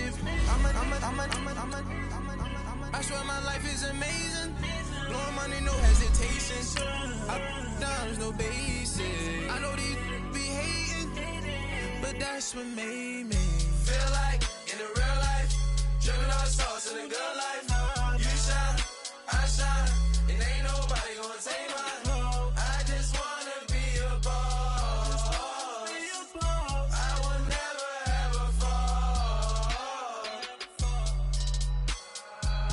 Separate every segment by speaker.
Speaker 1: expensive. I swear my life is amazing. Blowing money, no hesitation. There's no basic. I know these be hating, but that's what made me feel like in the real life. Dripping all sauce in the good life. You shine, I shine, and ain't nobody gonna take my home. I just wanna be a boss. I will never ever fall.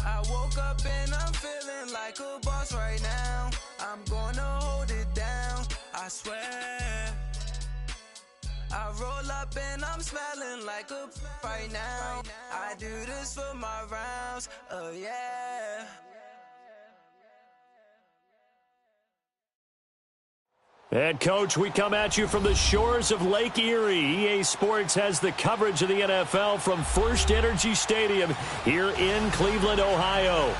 Speaker 1: I woke up and I'm feeling like a boss right now. I'm gonna hold it down, I swear. I roll up and I'm smelling like a right now. I do this for my rounds, oh yeah.
Speaker 2: And, Coach, we come at you from the shores of Lake Erie. EA Sports has the coverage of the NFL from First Energy Stadium here in Cleveland, Ohio.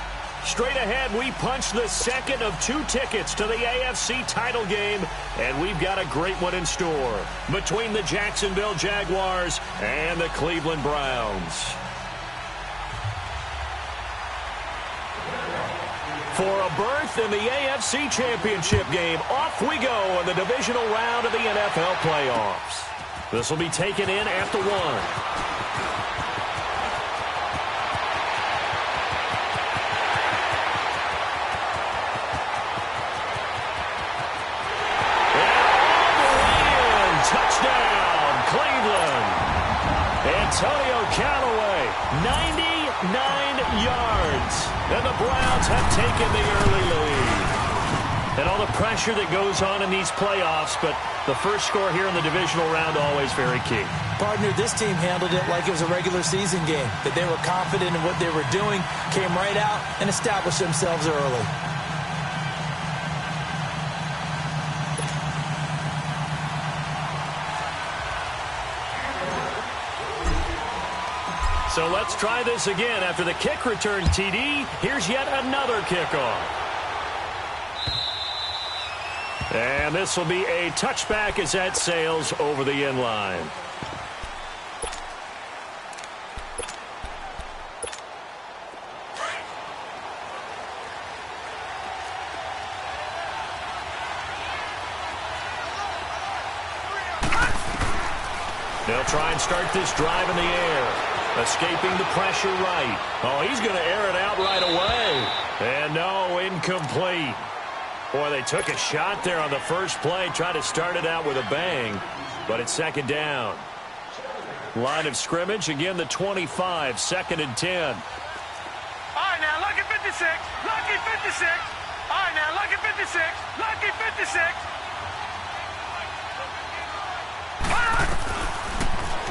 Speaker 2: Straight ahead, we punch the second of 2 tickets to the AFC title game, and we've got a great one in store between the Jacksonville Jaguars and the Cleveland Browns. For a berth in the AFC Championship game, off we go in the divisional round of the NFL playoffs. This will be taken in at the 1. Antonio Callaway, 99 yards. And the Browns have taken the early lead. And all the pressure that goes on in these playoffs, but the first score here in the divisional round always very key.
Speaker 3: Partner, this team handled it like it was a regular season game, that they were confident in what they were doing, came right out and established themselves early.
Speaker 2: So let's try this again. After the kick return TD, here's yet another kickoff. And this will be a touchback as that sails over the end line. They'll try and start this drive in the air. Escaping the pressure right. Oh, he's going to air it out right away. And no, incomplete. Boy, they took a shot there on the first play. Tried to start it out with a bang. But it's second down. Line of scrimmage, again the 25, 2nd and 10.
Speaker 4: All right, now, lucky 56. Lucky 56. All right, now, lucky 56. Lucky 56.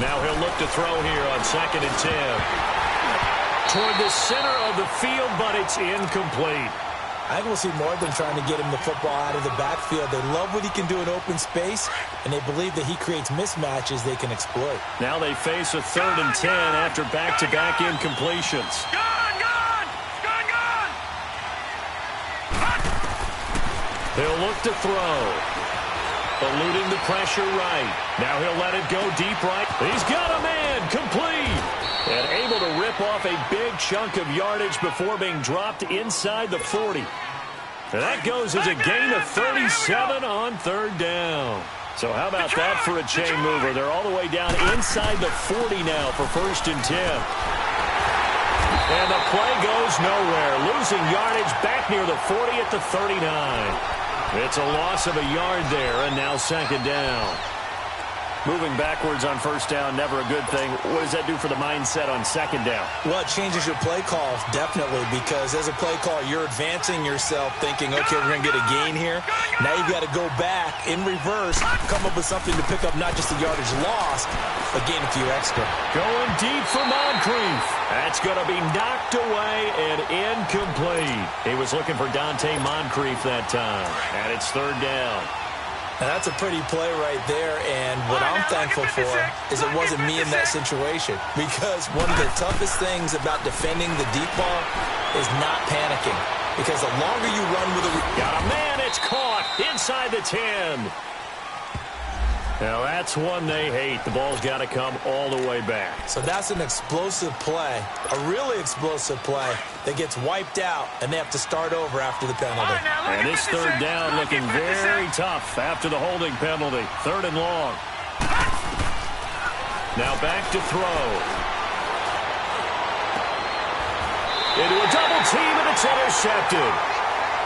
Speaker 2: Now he'll look to throw here on 2nd and 10. Toward the center of the field, but it's incomplete.
Speaker 3: I think we'll see more of them trying to get him the football out of the backfield. They love what he can do in open space, and they believe that he creates mismatches they can exploit.
Speaker 2: Now they face a 3rd and 10 after back-to-back incompletions. He'll look to throw. Eluding the pressure right. Now he'll let it go deep right. He's got a man. Complete. And able to rip off a big chunk of yardage before being dropped inside the 40. And that goes as a gain of 37 on 3rd down. So how about that for a chain mover? They're all the way down inside the 40 now for 1st and 10. And the play goes nowhere. Losing yardage back near the 40 at the 39. It's a loss of a yard there, and now 2nd down. Moving backwards on 1st down, never a good thing. What does that do for the mindset on 2nd down?
Speaker 3: Well, it changes your play call, definitely, because as a play call, you're advancing yourself thinking, okay, we're going to get a gain here. Now you've got to go back in reverse, come up with something to pick up not just the yardage lost, but gain a few extra.
Speaker 2: Going deep for Moncrief. That's going to be knocked away and incomplete. He was looking for Dante Moncrief that time, and it's 3rd down.
Speaker 3: And that's a pretty play right there, and what I'm thankful for is it wasn't me in that situation, because one of the toughest things about defending the deep ball is not panicking, because the longer you run with a...
Speaker 2: Got a man, it's caught inside the 10. Now that's one they hate. The ball's got to come all the way back.
Speaker 3: So that's an explosive play, a really explosive play that gets wiped out, and they have to start over after the penalty.
Speaker 2: And this third down looking very tough after the holding penalty. 3rd and long. Now back to throw. Into a double team, and it's intercepted.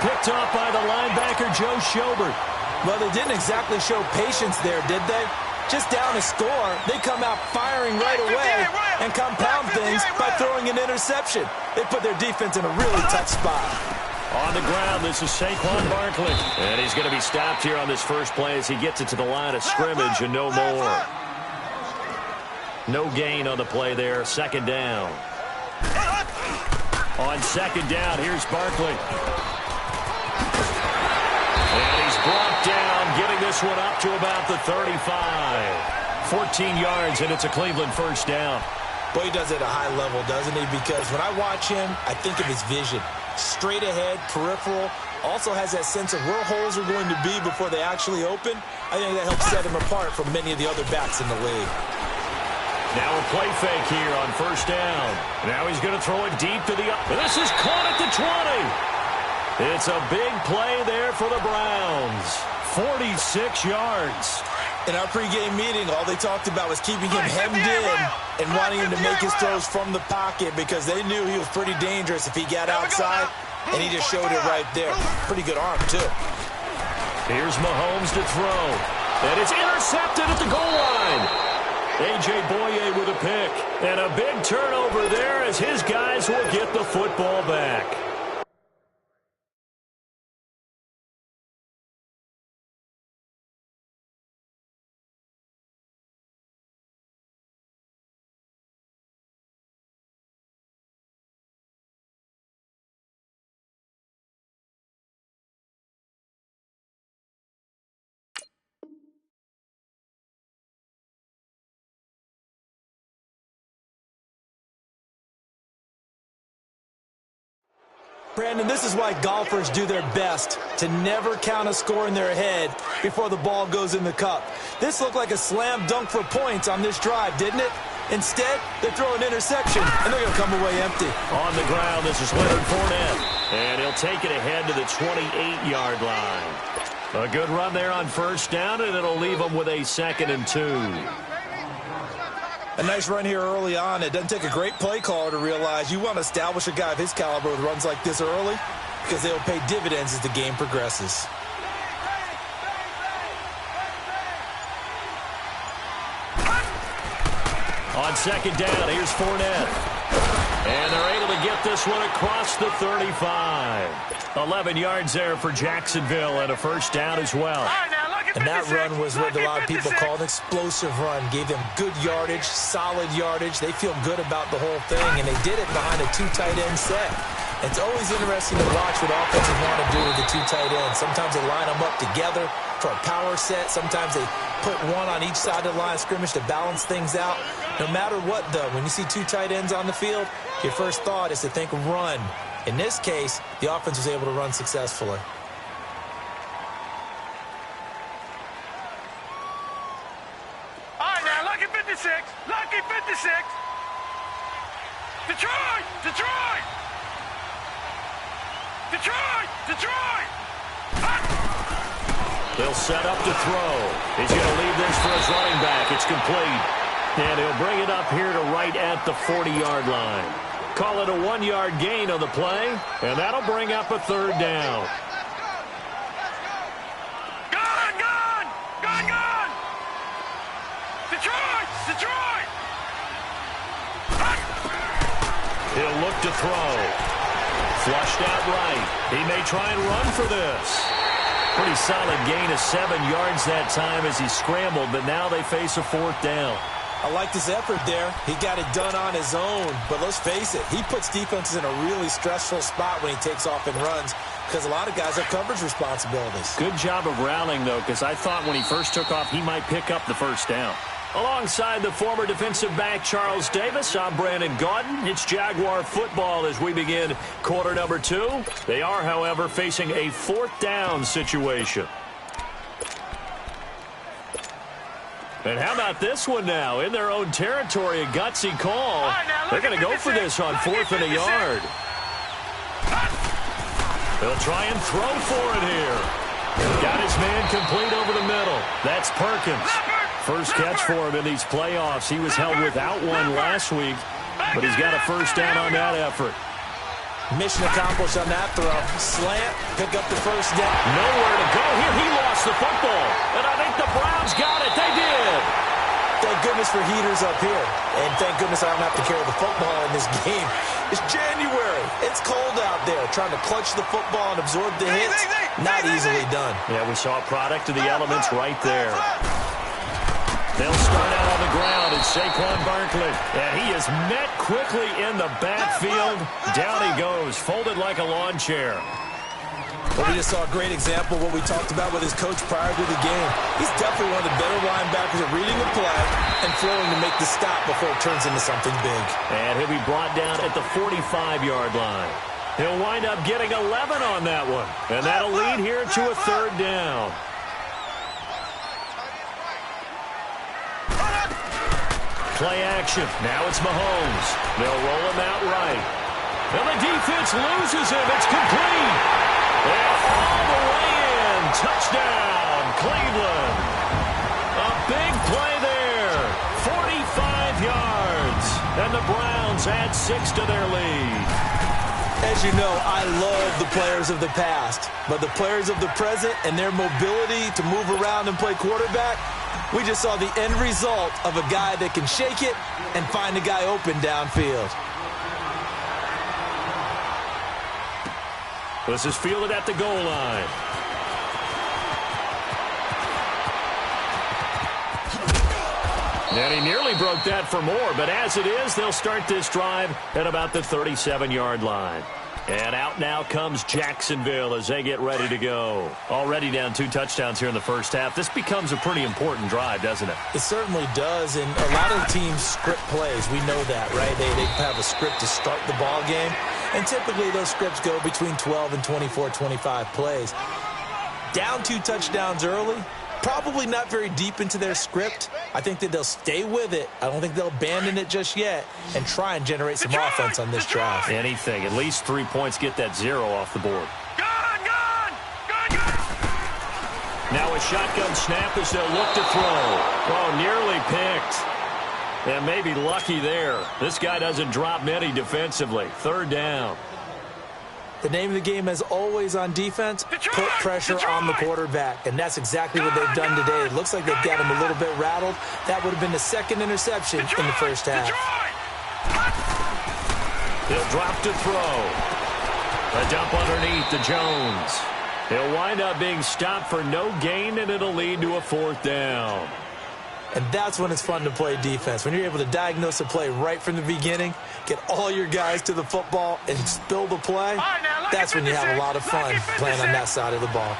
Speaker 2: Picked off by the linebacker, Joe Schobert.
Speaker 3: Well, they didn't exactly show patience there, did they? Just down a score, they come out firing right away and compound things by throwing an interception. They put their defense in a really tough spot.
Speaker 2: On the ground, this is Saquon Barkley. And he's going to be stopped here on this first play as he gets it to the line of scrimmage and no more. No gain on the play there. 2nd down. On 2nd down, here's Barkley. And he's brought down, getting this one up to about the 35. 14 yards, and it's a Cleveland 1st down.
Speaker 3: Boy, he does it at a high level, doesn't he? Because when I watch him, I think of his vision. Straight ahead, peripheral, also has that sense of where holes are going to be before they actually open. I think that helps set him apart from many of the other backs in the league.
Speaker 2: Now a play fake here on 1st down. Now he's going to throw it deep to the up. This is caught at the 20. It's a big play there for the Browns. 46 yards.
Speaker 3: In our pregame meeting, all they talked about was keeping him hemmed in and wanting him to make his throws from the pocket because they knew he was pretty dangerous if he got outside, and he just showed it right there. Pretty good arm, too.
Speaker 2: Here's Mahomes to throw. And it's intercepted at the goal line. A.J. Boye with a pick. And a big turnover there as his guys will get the football back.
Speaker 3: Brandon, this is why golfers do their best to never count a score in their head before the ball goes in the cup. This looked like a slam dunk for points on this drive, didn't it? Instead, they throw an interception, and they're going to come away empty.
Speaker 2: On the ground, this is Leonard Fournette. And he'll take it ahead to the 28-yard line. A good run there on 1st down, and it'll leave them with a 2nd and 2.
Speaker 3: A nice run here early on. It doesn't take a great play caller to realize you want to establish a guy of his caliber with runs like this early because they'll pay dividends as the game progresses.
Speaker 2: On 2nd down, here's Fournette. And they're able to get this one across the 35. 11 yards there for Jacksonville and a 1st down as well.
Speaker 3: And that run was what a lot of people call an explosive run. Gave them good yardage, solid yardage. They feel good about the whole thing, and they did it behind a 2 tight end set. It's always interesting to watch what offenses want to do with the 2 tight ends. Sometimes they line them up together for a power set. Sometimes they put one on each side of the line of scrimmage to balance things out. No matter what, though, when you see 2 tight ends on the field, your first thought is to think run. In this case, the offense was able to run successfully.
Speaker 4: Lucky 56. Detroit! Detroit! Detroit! Detroit!
Speaker 2: They'll set up to throw. He's going to leave this for his running back. It's complete. And he'll bring it up here to right at the 40-yard line. Call it a 1-yard gain on the play, and that'll bring up a 3rd down.
Speaker 4: Detroit!
Speaker 2: He'll look to throw. Flushed out right. He may try and run for this. Pretty solid gain of 7 yards that time as he scrambled, but now they face a 4th down.
Speaker 3: I liked his effort there. He got it done on his own. But let's face it, he puts defenses in a really stressful spot when he takes off and runs because a lot of guys have coverage responsibilities.
Speaker 2: Good job of rallying, though, because I thought when he first took off, he might pick up the 1st down. Alongside the former defensive back Charles Davis, I'm Brandon Gaudin. It's Jaguar football as we begin quarter number 2. They are, however, facing a 4th down situation. And how about this one now? In their own territory, a gutsy call. They're going to go for this on 4th and a yard. They'll try and throw for it here. Got his man complete over the middle. That's Perkins. First catch for him in these playoffs. He was held without one last week, but he's got a first down on that effort.
Speaker 3: Mission accomplished on that throw. Slant, pick up the first down.
Speaker 2: Nowhere to go here. He lost the football. And I think the Browns got it. They did.
Speaker 3: Thank goodness for heaters up here. And thank goodness I don't have to carry the football in this game. It's January. It's cold out there. Trying to clutch the football and absorb the hits, not easily done.
Speaker 2: Yeah, we saw a product of the elements right there. They'll start out on the ground. It's Saquon Barkley. And he is met quickly in the backfield. Down he goes, folded like a lawn chair.
Speaker 3: Well, we just saw a great example of what we talked about with his coach prior to the game. He's definitely one of the better linebackers at reading the play and flowing to make the stop before it turns into something big.
Speaker 2: And he'll be brought down at the 45-yard line. He'll wind up getting 11 on that one. And that'll lead here to a 3rd down. Play action. Now it's Mahomes. They'll roll him out right. And the defense loses him. It's complete. And all the way in. Touchdown, Cleveland. A big play there. 45 yards. And the Browns add 6 to their lead.
Speaker 3: As you know, I love the players of the past. But the players of the present and their mobility to move around and play quarterback, we just saw the end result of a guy that can shake it and find a guy open downfield.
Speaker 2: This is fielded at the goal line. And he nearly broke that for more, but as it is, they'll start this drive at about the 37-yard line. And out now comes Jacksonville as they get ready to go. Already down 2 touchdowns here in the first half. This becomes a pretty important drive, doesn't it?
Speaker 3: It certainly does, and a lot of teams script plays. We know that, right? They have a script to start the ball game, and typically those scripts go between 12 and 24, 25 plays. Down 2 touchdowns early, probably not very deep into their script. I think that they'll stay with it. I don't think they'll abandon it just yet and try and generate some offense on this drive.
Speaker 2: Anything. At least 3 points, get that 0 off the board. Now a shotgun snap as they'll look to throw. Oh, nearly picked. And maybe lucky there. This guy doesn't drop many defensively. 3rd down.
Speaker 3: The name of the game, as always on defense, put pressure on the quarterback. And that's exactly what they've done today. It looks like they've got him a little bit rattled. That would have been the 2nd interception in the first half.
Speaker 2: He'll drop to throw. A dump underneath to Jones. He'll wind up being stopped for no gain, and it'll lead to a 4th down.
Speaker 3: And that's when it's fun to play defense. When you're able to diagnose a play right from the beginning, get all your guys to the football, and spill the play, that's when you have a lot of fun playing on that side of the ball.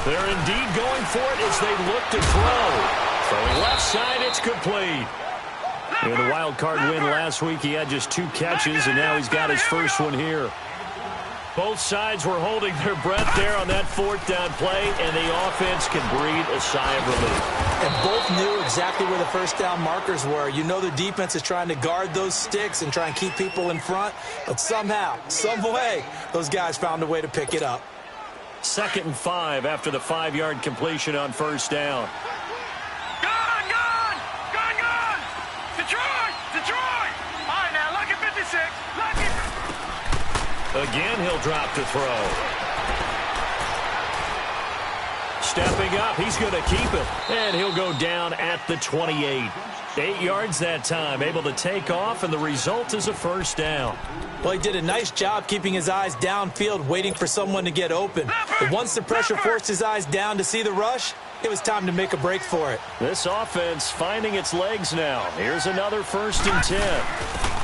Speaker 2: They're indeed going for it as they look to throw. Throwing left side, it's complete. In the wild card win last week, he had just 2 catches, and now he's got his first one here. Both sides were holding their breath there on that 4th down play, and the offense can breathe a sigh of relief.
Speaker 3: And both knew exactly where the first down markers were. You know the defense is trying to guard those sticks and try and keep people in front, but somehow, some way, those guys found a way to pick it up.
Speaker 2: 2nd and 5 after the 5-yard completion on 1st down.
Speaker 4: Detroit! All right, now, look at 56. Look at...
Speaker 2: Again, he'll drop to throw. Stepping up, he's going to keep it. And he'll go down at the 28. 8 yards that time, able to take off, and the result is a 1st down.
Speaker 3: Well, he did a nice job keeping his eyes downfield, waiting for someone to get open. But once the pressure forced his eyes down to see the rush, it was time to make a break for it.
Speaker 2: This offense finding its legs now. Here's another 1st and 10.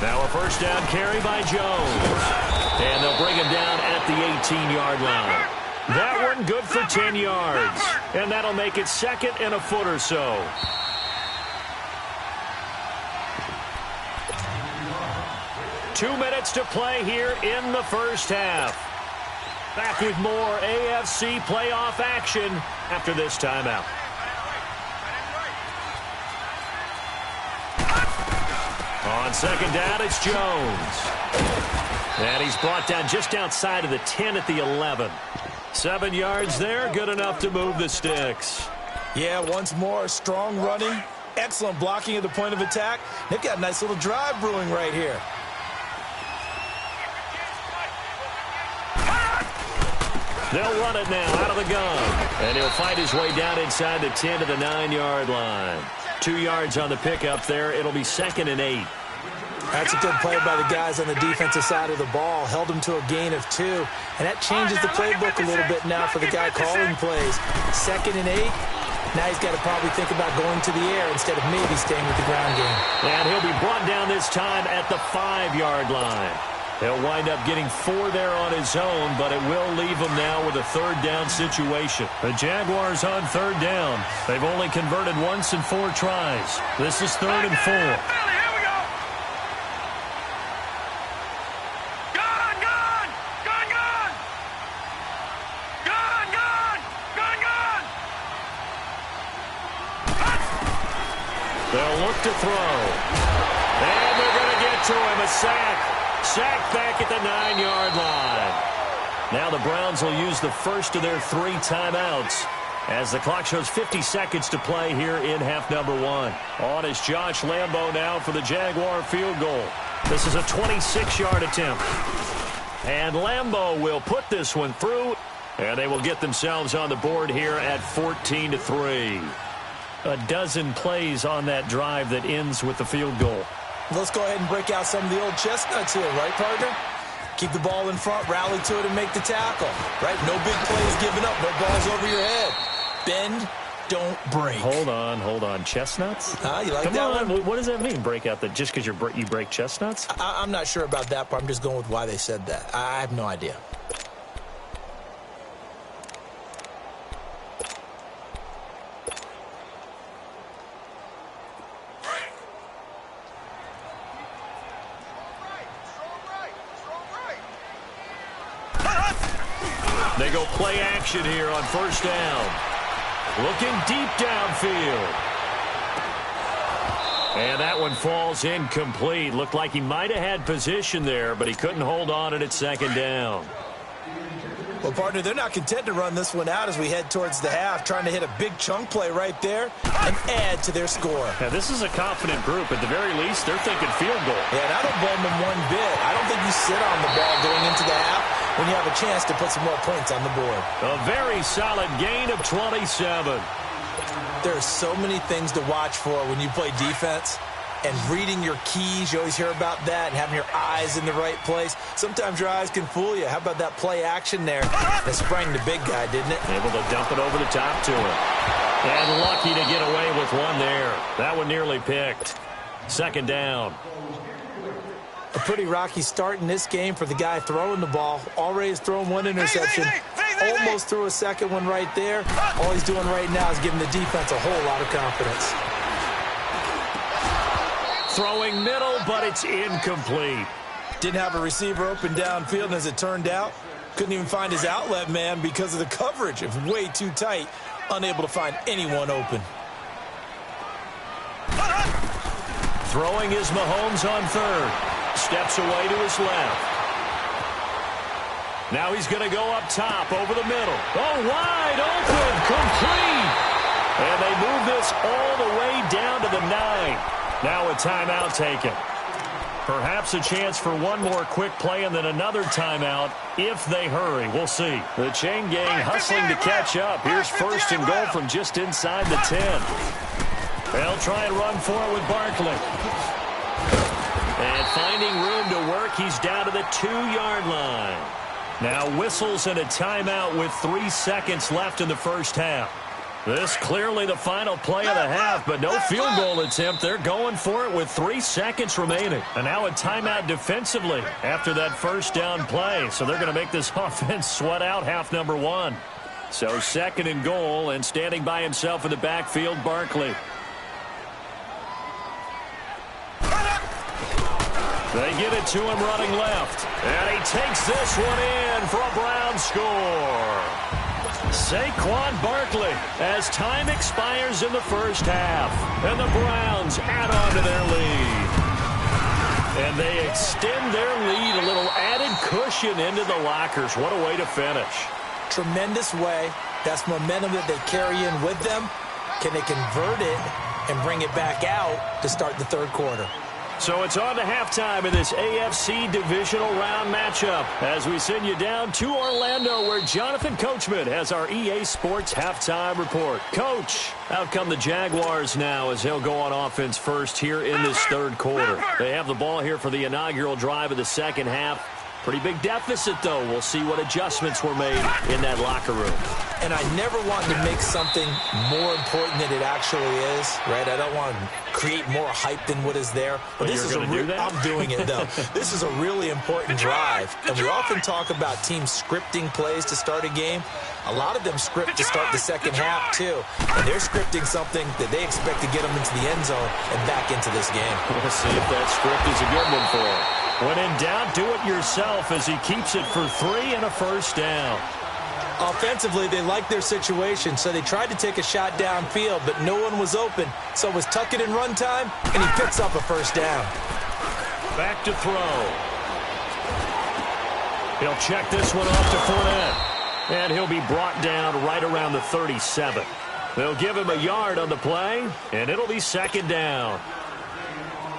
Speaker 2: Now a 1st down carry by Jones. And they'll bring him down at the 18-yard line. That one good for 10 yards. And that'll make it 2nd and a foot or so. Two minutes to play here in the first half. Back with more AFC playoff action after this timeout. On second down, it's Jones. And he's brought down just outside of the 10 at the 11. 7 yards there, good enough to move the sticks.
Speaker 3: Yeah, once more, strong running, excellent blocking at the point of attack. They've got a nice little drive brewing right here.
Speaker 2: They'll run it now out of the gun. And he'll fight his way down inside the 10 to the 9-yard line. 2 yards on the pickup there. It'll be 2nd and 8.
Speaker 3: That's a good play by the guys on the defensive side of the ball. Held them to a gain of 2. And that changes the playbook a little bit now for the guy calling plays. 2nd and 8. Now he's got to probably think about going to the air instead of maybe staying with the ground game.
Speaker 2: And he'll be brought down this time at the 5-yard line. He'll wind up getting 4 there on his own, but it will leave him now with a 3rd down situation. The Jaguars on 3rd down. They've only converted once in 4 tries. This is 3rd and 4. They'll look to throw. And they're going to get to him. A sack. Sack back at the 9-yard line. Now the Browns will use the first of their 3 timeouts as the clock shows 50 seconds to play here in half number 1. On is Josh Lambo now for the Jaguar field goal. This is a 26-yard attempt. And Lambo will put this one through, and they will get themselves on the board here at 14-3. A dozen plays on that drive that ends with the field goal.
Speaker 3: Let's go ahead and break out some of the old chestnuts here, right, partner? Keep the ball in front, rally to it, and make the tackle, right? No big plays given up, no balls over your head. Bend, don't break.
Speaker 2: Hold on. Chestnuts?
Speaker 3: You like
Speaker 2: Come
Speaker 3: that
Speaker 2: on.
Speaker 3: one?
Speaker 2: What does that mean, break out? That just because you break chestnuts?
Speaker 3: I'm not sure about that part. I'm just going with why they said that. I have no idea.
Speaker 2: They go play action here on 1st down. Looking deep downfield. And that one falls incomplete. Looked like he might have had position there, but he couldn't hold on it at 2nd down.
Speaker 3: Well, partner, they're not content to run this one out as we head towards the half, trying to hit a big chunk play right there and add to their score.
Speaker 2: Now, this is a confident group. At the very least, they're thinking field goal.
Speaker 3: Yeah, and I don't blame them one bit. I don't think you sit on the ball going into the half when you have a chance to put some more points on the board.
Speaker 2: A very solid gain of 27.
Speaker 3: There are so many things to watch for when you play defense. And reading your keys, you always hear about that, and having your eyes in the right place. Sometimes your eyes can fool you. How about that play action there? That sprang the big guy, didn't it?
Speaker 2: Able to dump it over the top to him. And lucky to get away with one there. That one nearly picked. 2nd down.
Speaker 3: A pretty rocky start in this game for the guy throwing the ball. Already has thrown 1 interception. Almost threw a 2nd one right there. All he's doing right now is giving the defense a whole lot of confidence.
Speaker 2: Throwing middle, but it's incomplete.
Speaker 3: Didn't have a receiver open downfield, and as it turned out, couldn't even find his outlet man because of the coverage. It was way too tight, unable to find anyone open.
Speaker 2: Throwing is Mahomes on 3rd. Steps away to his left. Now he's going to go up top over the middle. Oh, wide open, complete. And they move this all the way down to the 9. Now a timeout taken. Perhaps a chance for one more quick play and then another timeout if they hurry. We'll see. The chain gang hustling to catch up. Here's 1st and goal from just inside the 10. They'll try and run for it with Barkley. And finding room to work, he's down to the 2-yard line. Now whistles and a timeout with 3 seconds left in the 1st half. This clearly the final play of the half, but no field goal attempt. They're going for it with 3 seconds remaining. And now a timeout defensively after that 1st down play. So they're going to make this offense sweat out half number 1. So 2nd and goal, and standing by himself in the backfield, Barkley. They get it to him running left. And he takes this one in for a Brown score. Saquon Barkley as time expires in the first half. And the Browns add on to their lead. And they extend their lead, a little added cushion into the lockers. What a way to finish.
Speaker 3: Tremendous way. That's momentum that they carry in with them. Can they convert it and bring it back out to start the third quarter?
Speaker 2: So it's on to halftime in this AFC divisional round matchup as we send you down to Orlando where Jonathan Coachman has our EA Sports halftime report. Coach, out come the Jaguars now as they'll go on offense first here in this third quarter. They have the ball here for the inaugural drive of the second half. Pretty big deficit, though. We'll see what adjustments were made in that locker room.
Speaker 3: And I never want to make something more important than it actually is, right? I don't want to create more hype than what is there. But this is I'm doing it, though. This is a really important drive. And we often talk about teams scripting plays to start a game. A lot of them script to start the second half, too. And they're scripting something that they expect to get them into the end zone and back into this game.
Speaker 2: We'll see if that script is a good one for them. When in doubt, do it yourself as he keeps it for 3 and a first down.
Speaker 3: Offensively, they like their situation, so they tried to take a shot downfield, but no one was open. So it was tuck it in run time, and he picks up a first down.
Speaker 2: Back to throw. He'll check this one off to Fournette. And he'll be brought down right around the 37. They'll give him a yard on the play, and it'll be second down.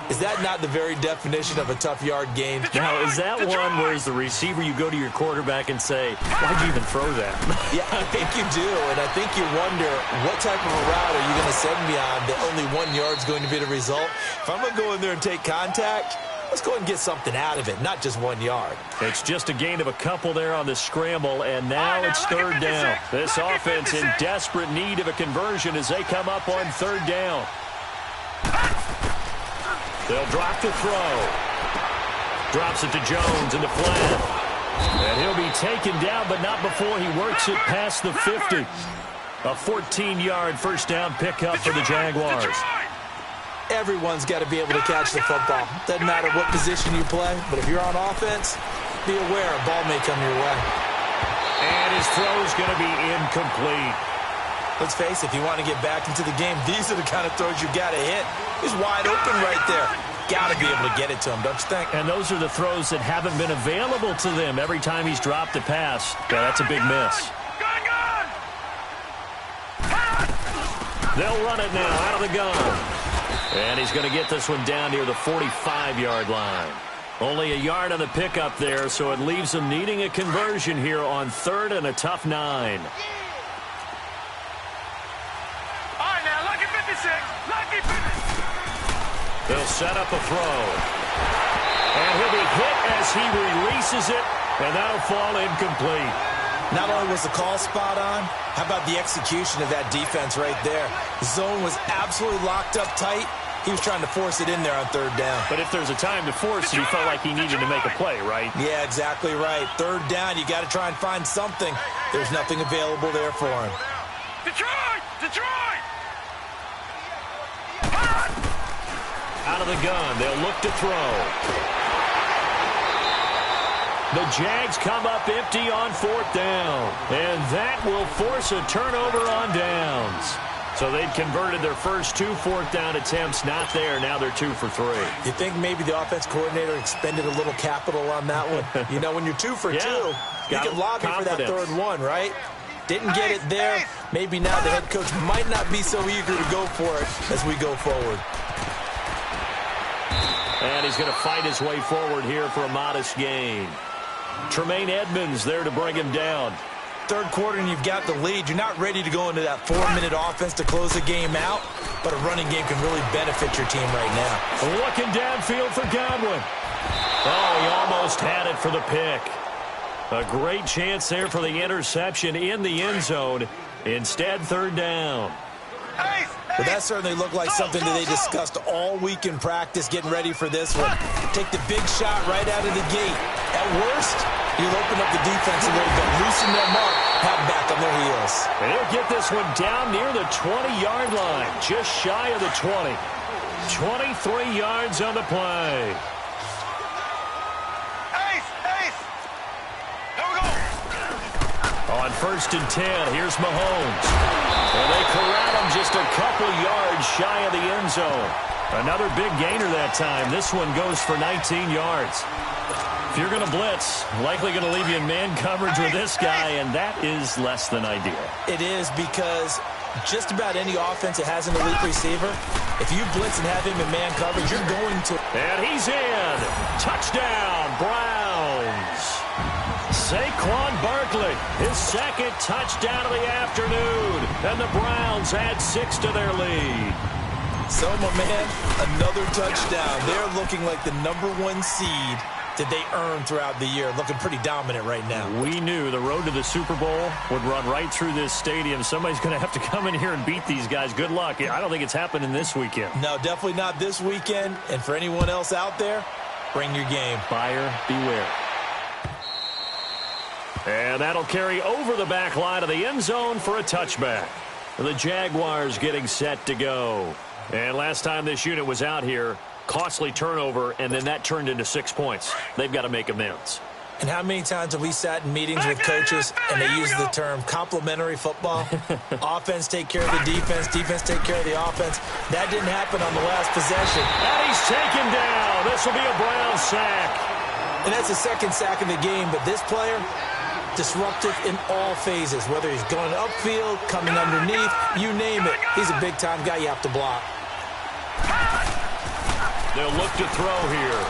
Speaker 3: Is that not the very definition of a tough yard gain?
Speaker 2: Now, is that one where as the receiver you go to your quarterback and say, why'd you even throw that?
Speaker 3: Yeah, I think you do, and I think you wonder what type of a route are you going to send me on that only 1 yard's going to be the result? If I'm going to go in there and take contact, let's go and get something out of it, not just 1 yard.
Speaker 2: It's just a gain of a couple there on the scramble, and now it's third down. This offense in desperate need of a conversion as they come up on third down. They'll drop the throw. Drops it to Jones in the flat. And he'll be taken down, but not before he works it past the 50. A 14-yard first down pickup for the Jaguars.
Speaker 3: Everyone's got to be able to catch the football. Doesn't matter what position you play, but if you're on offense, be aware a ball may come your way.
Speaker 2: And his throw's going to be incomplete.
Speaker 3: Let's face it, if you want to get back into the game, these are the kind of throws you got to hit. He's wide open right there. Got to be able to get it to him, don't you think?
Speaker 2: And those are the throws that haven't been available to them every time he's dropped a pass. Yeah, that's a big miss. They'll run it now out of the gun. And he's going to get this one down near the 45-yard line. Only a yard on the pickup there, so it leaves him needing a conversion here on third and a tough 9. They'll set up a throw. And he'll be hit as he releases it, and that'll fall incomplete.
Speaker 3: Not only was the call spot on, how about the execution of that defense right there? The zone was absolutely locked up tight. He was trying to force it in there on third down.
Speaker 2: But if there's a time to force it, he felt like he needed to make a play, right?
Speaker 3: Yeah, exactly right. Third down, you got to try and find something. There's nothing available there for him.
Speaker 4: Detroit! Detroit!
Speaker 2: Out of the gun, they'll look to throw. The Jags come up empty on fourth down, and that will force a turnover on downs. So they'd converted their first 2 fourth-down attempts, not there. Now they're 2 for 3.
Speaker 3: You think maybe the offense coordinator expended a little capital on that one? You know, when you're 2 for 2, you can lobby for that third one, right? Didn't get it there. Maybe now the head coach might not be so eager to go for it as we go forward.
Speaker 2: And he's going to fight his way forward here for a modest gain. Tremaine Edmonds there to bring him down.
Speaker 3: Third quarter and you've got the lead. You're not ready to go into that 4-minute offense to close the game out, but a running game can really benefit your team right now.
Speaker 2: Looking downfield for Godwin. Oh, he almost had it for the pick. A great chance there for the interception in the end zone. Instead, third down.
Speaker 3: But that certainly looked like something that they discussed all week in practice, getting ready for this one. Take the big shot right out of the gate. At worst, you'll open up the defense a little bit, loosen them up, have back on their heels.
Speaker 2: And he'll get this one down near the 20-yard line, just shy of the 20. 23 yards on the play. On 1st and 10, here's Mahomes. And they corral him just a couple yards shy of the end zone. Another big gainer that time. This one goes for 19 yards. If you're going to blitz, likely going to leave you in man coverage with this guy, and that is less than ideal.
Speaker 3: It is, because just about any offense that has an elite receiver, if you blitz and have him in man coverage, you're going to.
Speaker 2: And he's in. Touchdown, Browns. Saquon Barkley, his second touchdown of the afternoon. And the Browns add 6 to their lead.
Speaker 3: So, my man, another touchdown. They're looking like the #1 seed that they earned throughout the year. Looking pretty dominant right now.
Speaker 2: We knew the road to the Super Bowl would run right through this stadium. Somebody's going to have to come in here and beat these guys. Good luck. I don't think it's happening this weekend.
Speaker 3: No, definitely not this weekend. And for anyone else out there, bring your game.
Speaker 2: Buyer beware. And that'll carry over the back line of the end zone for a touchback. The Jaguars getting set to go. And last time this unit was out here, costly turnover, and then that turned into 6 points. They've got to make amends.
Speaker 3: And how many times have we sat in meetings with coaches and they use the term complementary football? Offense take care of the defense, defense take care of the offense. That didn't happen on the last possession.
Speaker 2: And he's taken down. This will be a Browns sack.
Speaker 3: And that's the second sack of the game, but this player, disruptive in all phases, whether he's going upfield, coming underneath, you name it. He's a big-time guy you have to block.
Speaker 2: They'll look to throw here.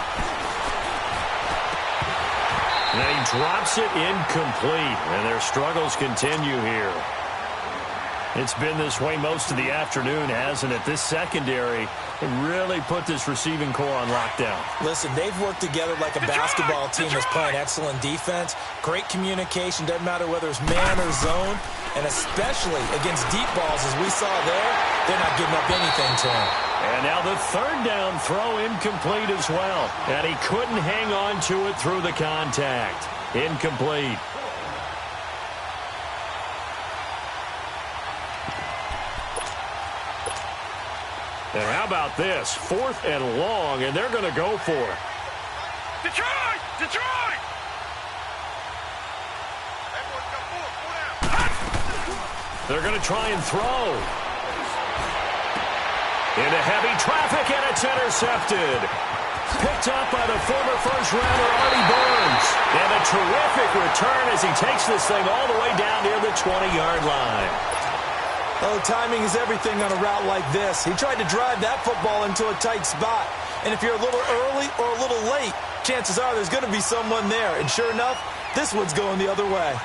Speaker 2: And he drops it incomplete, and their struggles continue here. It's been this way most of the afternoon, hasn't it? This secondary really put this receiving core on lockdown.
Speaker 3: Listen, they've worked together like a basketball team that's playing excellent defense. Great communication, doesn't matter whether it's man or zone. And especially against deep balls, as we saw there, they're not giving up anything to him.
Speaker 2: And now the third down throw incomplete as well. And he couldn't hang on to it through the contact. Incomplete. And how about this? 4th and long, and they're going to go for it.
Speaker 4: Detroit! Detroit!
Speaker 2: They're going to try and throw. Into heavy traffic, and it's intercepted. Picked up by the former first-rounder Artie Burns. And a terrific return as he takes this thing all the way down near the 20-yard line.
Speaker 3: Oh, timing is everything on a route like this. He tried to drive that football into a tight spot. And if you're a little early or a little late, chances are there's going to be someone there. And sure enough, this one's going the other way.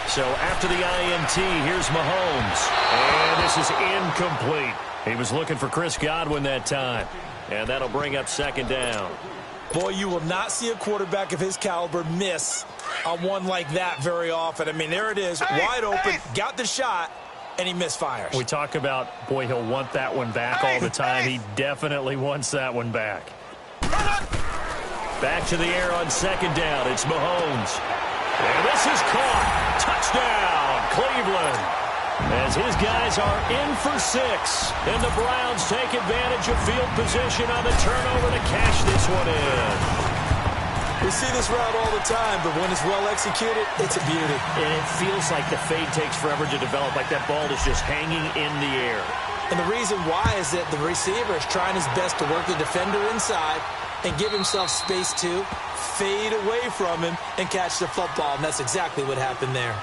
Speaker 2: So after the INT, here's Mahomes. And this is incomplete. He was looking for Chris Godwin that time. And that'll bring up 2nd down.
Speaker 3: Boy, you will not see a quarterback of his caliber miss on one like that very often. I mean, there it is, wide open, got the shot, and he misfires.
Speaker 2: We talk about, boy, he'll want that one back all the time. He definitely wants that one back. Back to the air on 2nd down. It's Mahomes. And this is caught. Touchdown, Cleveland. As his guys are in for 6. And the Browns take advantage of field position on the turnover to cash this one in.
Speaker 3: We see this route all the time, but when it's well executed, it's a beauty.
Speaker 2: And it feels like the fade takes forever to develop, like that ball is just hanging in the air.
Speaker 3: And the reason why is that the receiver is trying his best to work the defender inside and give himself space to fade away from him and catch the football, and that's exactly what happened there.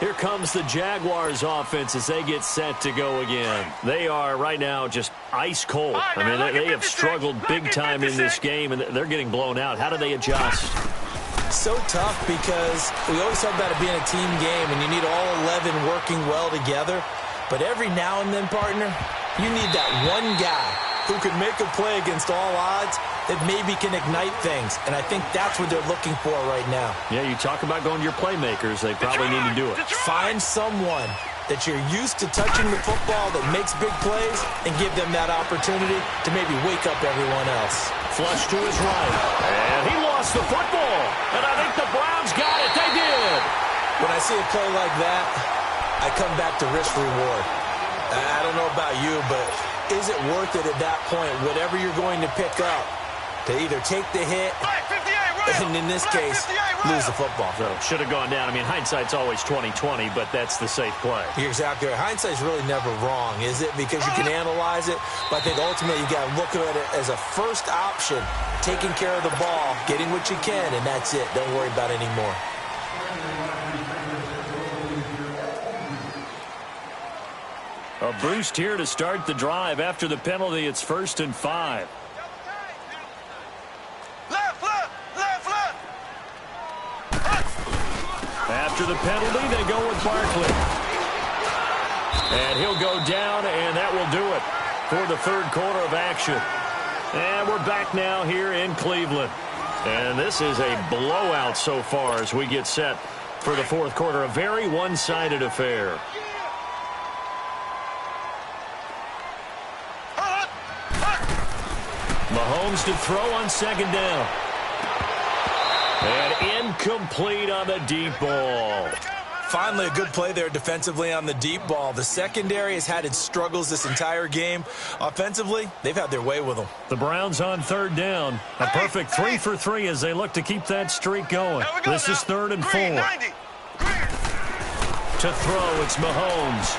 Speaker 2: Here comes the Jaguars offense as they get set to go again. They are right now just ice cold. I mean, they have struggled big time in this game, and they're getting blown out. How do they adjust?
Speaker 3: So tough, because we always talk about it being a team game, and you need all 11 working well together. But every now and then, partner, you need that one guy who can make a play against all odds that maybe can ignite things. And I think that's what they're looking for right now.
Speaker 2: Yeah, you talk about going to your playmakers. They probably need to do it.
Speaker 3: Find someone that you're used to touching the football that makes big plays and give them that opportunity to maybe wake up everyone else.
Speaker 2: Flush to his right. And he lost the football. And I think the Browns got it. They did.
Speaker 3: When I see a play like that, I come back to risk-reward. I don't know about you, but is it worth it at that point, whatever you're going to pick up, to either take the hit, and in this case, lose the football.
Speaker 2: So should have gone down. I mean, hindsight's always 20/20, but that's the safe play.
Speaker 3: You're exactly right. Hindsight's really never wrong, is it? Because you can analyze it, but I think ultimately you got to look at it as a first option, taking care of the ball, getting what you can, and that's it. Don't worry about it anymore.
Speaker 2: A boost here to start the drive. After the penalty, it's 1st and 5. After the penalty, they go with Barkley. And he'll go down, and that will do it for the third quarter of action. And we're back now here in Cleveland. And this is a blowout so far as we get set for the fourth quarter. A very one-sided affair. Mahomes to throw on second down. And incomplete on the deep ball.
Speaker 3: Finally, a good play there defensively on the deep ball. The secondary has had its struggles this entire game. Offensively, they've had their way with them.
Speaker 2: The Browns on third down. A perfect 3 for 3 as they look to keep that streak going. This is 3rd and 4. To throw, it's Mahomes.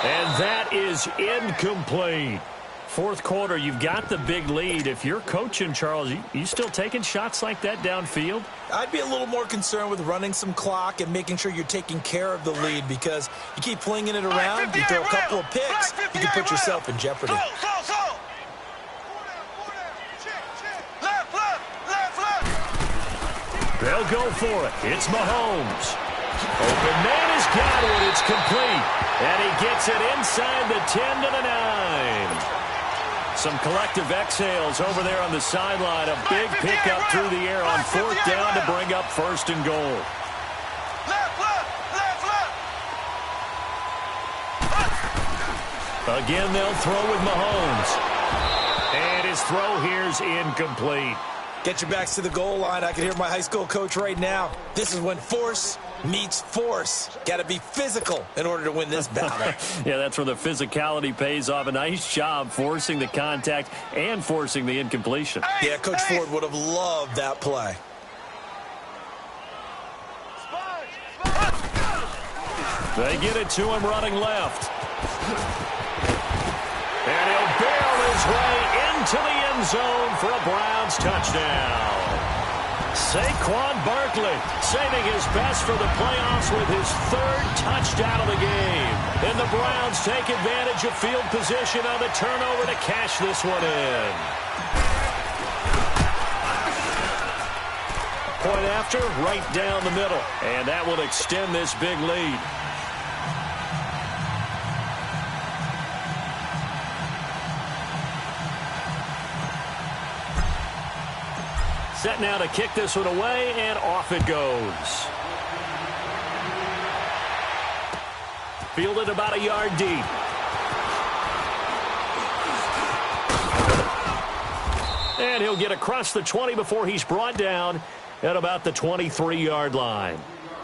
Speaker 2: And that is incomplete. Fourth quarter, you've got the big lead. If you're coaching, Charles, you still taking shots like that downfield?
Speaker 3: I'd be a little more concerned with running some clock and making sure you're taking care of the lead, because you keep flinging it around, you throw a couple of picks, you can put yourself in jeopardy.
Speaker 2: They'll go for it. It's Mahomes. Open man has got it. It's complete. And he gets it inside the 10 to the 9. Some collective exhales over there on the sideline. A big pickup through the air on fourth down to bring up 1st and goal. Again, they'll throw with Mahomes. And his throw here's incomplete.
Speaker 3: Get your backs to the goal line. I can hear my high school coach right now. This is when force meets force. Got to be physical in order to win this battle.
Speaker 2: Yeah, that's where the physicality pays off. A nice job forcing the contact and forcing the incompletion.
Speaker 3: Yeah, Coach Ford would have loved that play.
Speaker 2: They get it to him running left. And he'll barrel his way into the end zone for a Browns touchdown. Saquon Barkley saving his best for the playoffs with his 3rd touchdown of the game. And the Browns take advantage of field position on the turnover to cash this one in. Point after, right down the middle. And that will extend this big lead. Set now to kick this one away, and off it goes. Fielded about a yard deep. And he'll get across the 20 before he's brought down at about the 23-yard line.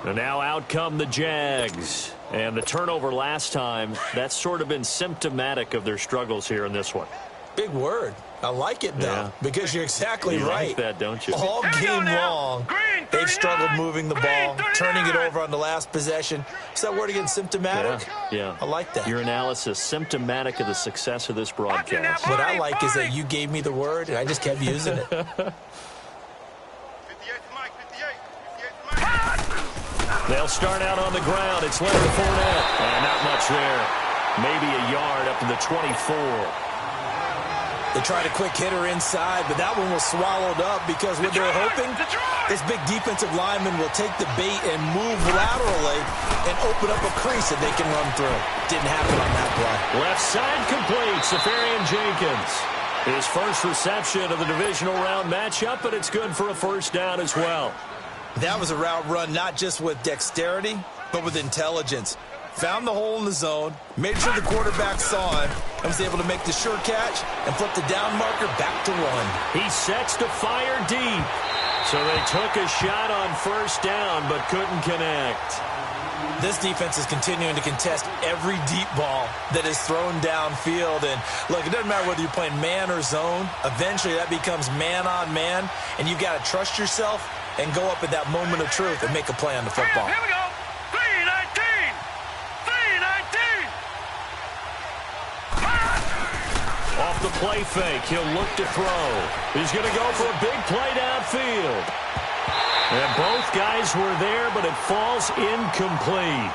Speaker 2: And now out come the Jags. And the turnover last time, that's sort of been symptomatic of their struggles here in this one.
Speaker 3: Big word. I like it, though, because you're exactly right.
Speaker 2: You like that, don't you?
Speaker 3: All game long, they've struggled moving the ball, turning it over on the last possession. Is that word again, symptomatic?
Speaker 2: Yeah.
Speaker 3: I like that.
Speaker 2: Your analysis, symptomatic of the success of this broadcast.
Speaker 3: What I like is that you gave me the word, and I just kept using it.
Speaker 2: They'll start out on the ground. It's Leonard Fournette. And not much there. Maybe a yard up to the 24.
Speaker 3: They tried a quick hitter inside, but that one was swallowed up because what they're hoping, this big defensive lineman will take the bait and move laterally and open up a crease that they can run through. Didn't happen on that play.
Speaker 2: Left side complete. Safarian Jenkins. His first reception of the divisional round matchup, but it's good for a 1st down as well.
Speaker 3: That was a route run not just with dexterity, but with intelligence. Found the hole in the zone, made sure the quarterback saw him, and was able to make the sure catch and flip the down marker back to 1.
Speaker 2: He sets to fire deep. So they took a shot on 1st down, but couldn't connect.
Speaker 3: This defense is continuing to contest every deep ball that is thrown downfield. And, look, it doesn't matter whether you're playing man or zone. Eventually, that becomes man-on-man, and you've got to trust yourself and go up at that moment of truth and make a play on the football.
Speaker 4: Here we go. 319. 319.
Speaker 2: Off the play fake, he'll look to throw. He's going to go for a big play downfield. And both guys were there, but it falls incomplete.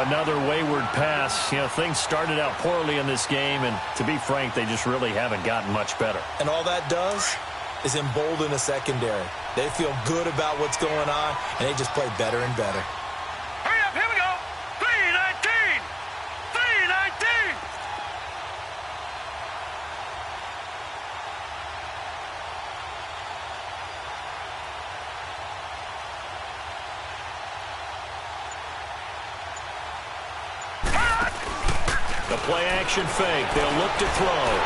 Speaker 2: Another wayward pass. You know, things started out poorly in this game, and to be frank, they just really haven't gotten much better. And
Speaker 3: all that does is embolden a secondary. They feel good about what's going on, and they just play better and better.
Speaker 4: Hurry up, here we go. 319. 319.
Speaker 2: The play-action fake. They'll look to throw.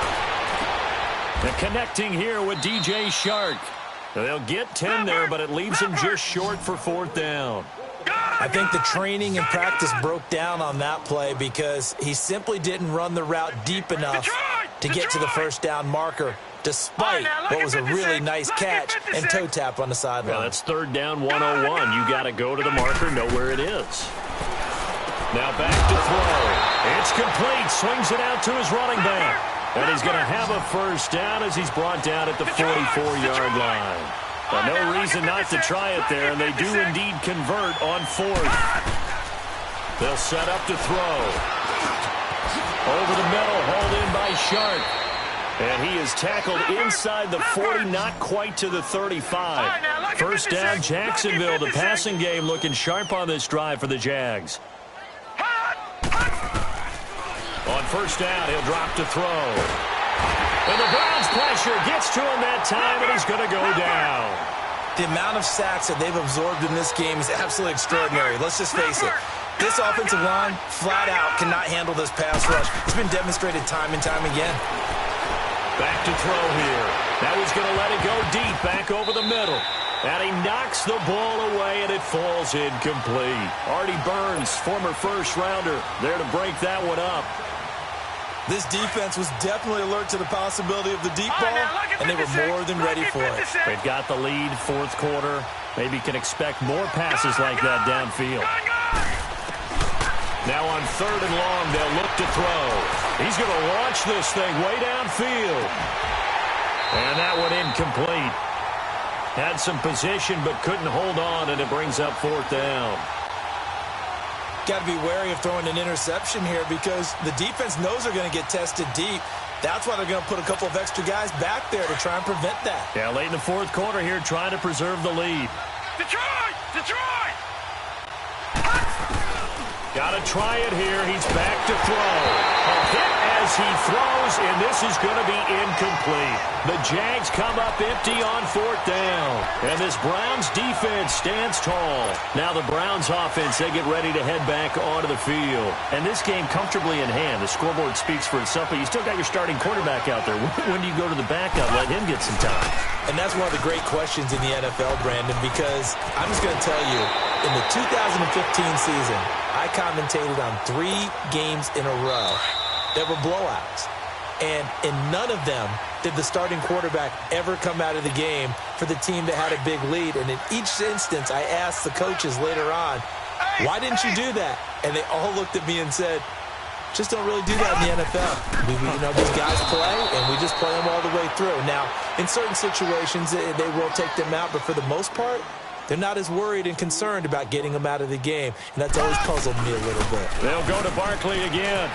Speaker 2: And connecting here with DJ Shark. They'll get 10 there, but it leaves him just short for 4th down.
Speaker 3: I think the training and practice broke down on that play because he simply didn't run the route deep enough to get to the first down marker, despite what was a really nice catch and toe tap on the sideline.
Speaker 2: Well, that's 3rd down 101. You got to go to the marker, know where it is. Now back to throw. It's complete. Swings it out to his running back. And he's going to have a first down as he's brought down at the 44-yard line. Well, no reason not to try it there, and they do indeed convert on 4th. They'll set up to throw. Over the middle, hauled in by Shark. And he is tackled inside the 40, not quite to the 35. First down, Jacksonville. The passing game looking sharp on this drive for the Jags. On first down, he'll drop to throw. And the Browns' pressure gets to him that time, and he's going to go down.
Speaker 3: The amount of sacks that they've absorbed in this game is absolutely extraordinary. Let's just face it. This offensive line, flat out, cannot handle this pass rush. It's been demonstrated time and time again.
Speaker 2: Back to throw here. Now he's going to let it go deep, back over the middle. And he knocks the ball away, and it falls incomplete. Artie Burns, former first-rounder, there to break that one up.
Speaker 3: This defense was definitely alert to the possibility of the deep ball, and they were more than ready for it.
Speaker 2: They've got the lead, 4th quarter. Maybe can expect more passes like that downfield. Now on 3rd and long, they'll look to throw. He's going to launch this thing way downfield. And that one incomplete. Had some position but couldn't hold on, and it brings up 4th down.
Speaker 3: Got to be wary of throwing an interception here because the defense knows they're going to get tested deep. That's why they're going to put a couple of extra guys back there to try and prevent that.
Speaker 2: Yeah, late in the 4th quarter here, trying to preserve the lead.
Speaker 4: Detroit! Detroit!
Speaker 2: Got to try it here. He's back to throw. A hit as he throws, and this is going to be incomplete. The Jags come up empty on 4th down. And this Browns defense stands tall. Now the Browns offense, they get ready to head back onto the field. And this game comfortably in hand. The scoreboard speaks for itself, but you still got your starting quarterback out there. When do you go to the backup? Let him get some time.
Speaker 3: And that's one of the great questions in the NFL, Brandon, because I'm just going to tell you, in the 2015 season, I commentated on 3 games in a row that were blowouts. And in none of them did the starting quarterback ever come out of the game for the team that had a big lead. And in each instance, I asked the coaches later on, why didn't you do that? And they all looked at me and said, just don't really do that in the NFL. These guys play, and we just play them all the way through. Now, in certain situations, they will take them out, but for the most part, they're not as worried and concerned about getting them out of the game, and that's always puzzled me a little bit.
Speaker 2: They'll go to Barkley again,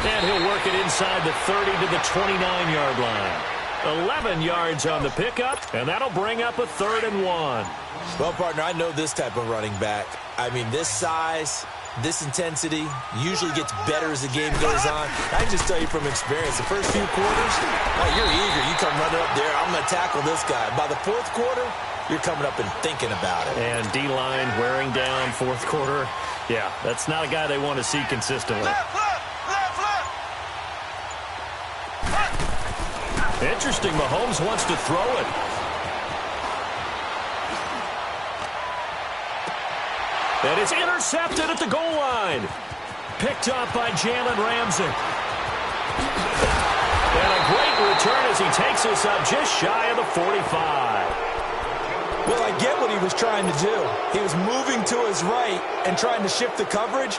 Speaker 2: and he'll work it inside the 30 to the 29-yard line. 11 yards on the pickup, and that'll bring up a 3rd and 1.
Speaker 3: Well, partner, I know this type of running back. I mean, this size, this intensity usually gets better as the game goes on. I can just tell you from experience, the first few quarters, you're eager. You come running up there, I'm going to tackle this guy. By the 4th quarter, you're coming up and thinking about it.
Speaker 2: And D-line wearing down 4th quarter. Yeah, that's not a guy they want to see consistently. Interesting, Mahomes wants to throw it. And it's intercepted at the goal line. Picked up by Jalen Ramsey. And a great return as he takes us up just shy of the 45.
Speaker 3: Well, I get what he was trying to do. He was moving to his right and trying to shift the coverage,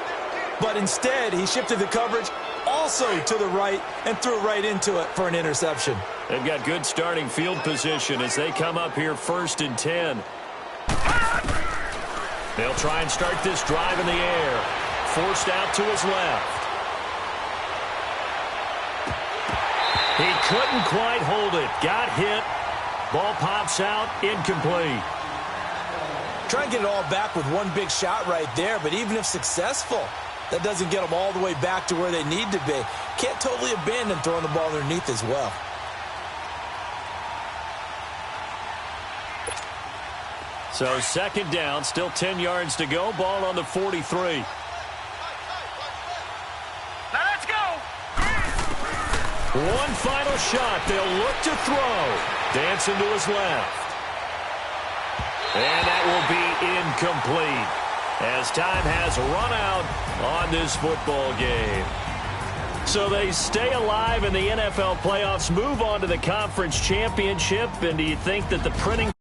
Speaker 3: but instead he shifted the coverage also to the right and threw right into it for an interception.
Speaker 2: They've got good starting field position as they come up here 1st and 10. They'll try and start this drive in the air. Forced out to his left. He couldn't quite hold it. Got hit. Ball pops out. Incomplete.
Speaker 3: Try and get it all back with one big shot right there, but even if successful, that doesn't get them all the way back to where they need to be. Can't totally abandon throwing the ball underneath as well.
Speaker 2: So 2nd down, still 10 yards to go. Ball on the 43.
Speaker 4: Now let's go.
Speaker 2: One final shot. They'll look to throw. Dancing to his left. And that will be incomplete as time has run out on this football game. So they stay alive in the NFL playoffs, move on to the conference championship, and do you think that the printing